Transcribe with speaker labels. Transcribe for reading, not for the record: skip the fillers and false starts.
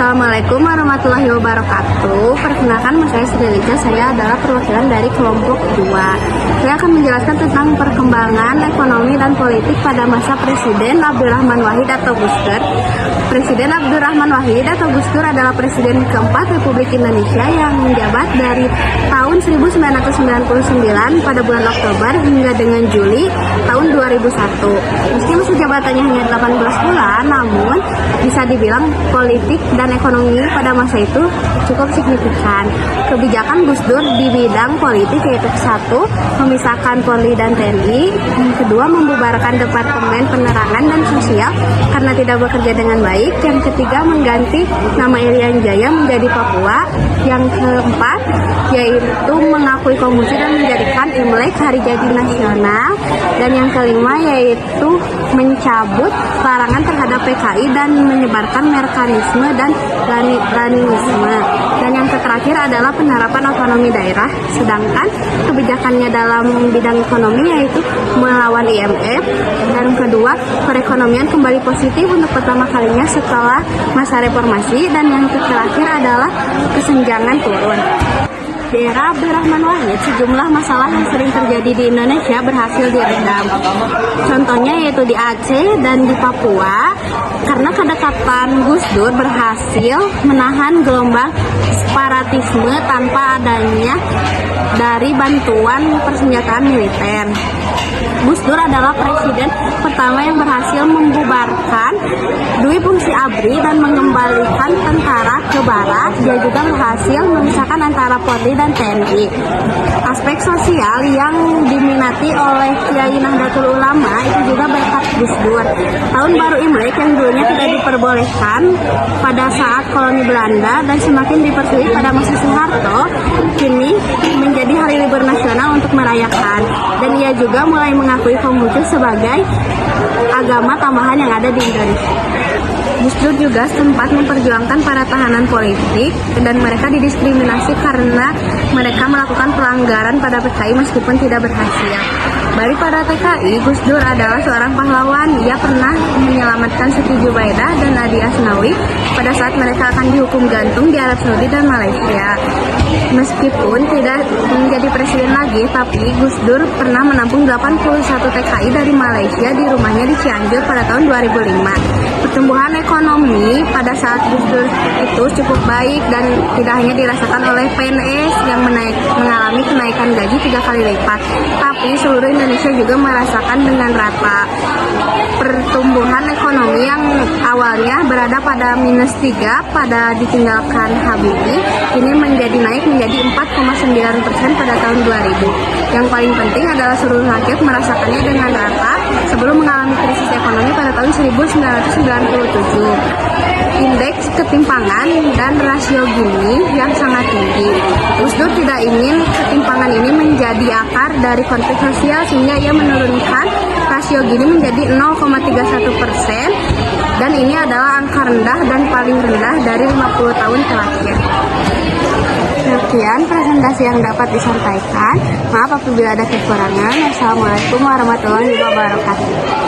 Speaker 1: Assalamualaikum warahmatullahi wabarakatuh. Perkenalkan, nama saya Sri Lica. Saya adalah perwakilan dari kelompok 2. Saya akan menjelaskan tentang perkembangan ekonomi dan politik pada masa Presiden Abdurrahman Wahid atau Gus Dur. Presiden Abdurrahman Wahid atau Gus Dur adalah presiden keempat Republik Indonesia yang menjabat dari tahun 1999 pada bulan Oktober hingga dengan Juli tahun 2001. Meski masa jabatannya hanya 18 bulan, namun bisa dibilang politik dan ekonomi pada masa itu cukup signifikan. Kebijakan Gus Dur di bidang politik yaitu satu, memisahkan Polri dan TNI, yang kedua, membubarkan Departemen Penerangan dan Sosial karena tidak bekerja dengan baik, yang ketiga, mengganti nama Irian Jaya menjadi Papua, yang keempat, yaitu mengakui Konghucu dan menjadikan Imlek hari jadi nasional, dan yang kelima yaitu mencabut larangan terhadap PKI dan menyebarkan merkanisme dan leninisme, dan yang terakhir adalah penerapan otonomi daerah. Sedangkan kebijakannya dalam bidang ekonomi yaitu melawan IMF, dan kedua, perekonomian kembali positif untuk pertama kalinya setelah masa reformasi, dan yang terakhir adalah kesenjangan turun. Di era Abdurrahman Wahid, sejumlah masalah yang sering terjadi di Indonesia berhasil diredam. Contohnya yaitu di Aceh dan di Papua, karena kedekatan Gus Dur berhasil menahan gelombang separatisme tanpa adanya dari bantuan persenjataan militer. Gus Dur adalah presiden pertama yang berhasil membubarkan Dwi Fungsi ABRI dan mengembalikan tentara ke barat. Dia juga berhasil memisahkan antara Polri dan TNI. Aspek sosial yang diminati oleh Kiai Nahdlatul Ulama itu juga berkat Gus Dur. Tahun baru Imlek yang dulunya tidak diperbolehkan pada saat koloni Belanda dan semakin dipersulit pada masa Soeharto, kini menjadi hari libur nasional untuk merayakan. Dan ia juga mulai mengakui Konghucu sebagai agama tambahan yang ada di Indonesia. Gus Dur juga sempat memperjuangkan para tahanan politik dan mereka didiskriminasi karena mereka melakukan pelanggaran pada PKI meskipun tidak berhasil. Bagi para TKI, Gus Dur adalah seorang pahlawan. Ia pernah menyelamatkan Siti Jubaidah dan Adi Asnawi pada saat mereka akan dihukum gantung di Arab Saudi dan Malaysia. Meskipun tidak menjadi presiden lagi, tapi Gus Dur pernah menampung 81 TKI dari Malaysia di rumahnya di Cianjur pada tahun 2005. Pertumbuhan ekonomi pada saat Gus Dur itu cukup baik dan tidak hanya dirasakan oleh PNS yang mengalami kenaikan gaji 3 kali lipat, tapi seluruh Indonesia juga merasakan dengan rata. Pertumbuhan ekonomi yang awalnya berada pada -3 pada ditinggalkan Habibie, ini naik menjadi 4,9% pada tahun 2000. Yang paling penting adalah seluruh rakyat merasakannya dengan rata sebelum mengalami krisis ekonomi pada tahun 1997. Indeks ketimpangan dan rasio Gini yang sangat tinggi. Gus Dur tidak ingin ketimpangan ini menjadi akar dari konflik sosial sehingga ia menurunkan rasio Gini menjadi 0,31%, dan ini adalah angka rendah dan paling rendah dari 50 tahun terakhir. Sekian presentasi yang dapat disampaikan. Maaf apabila ada kekurangan. Wassalamualaikum warahmatullahi wabarakatuh.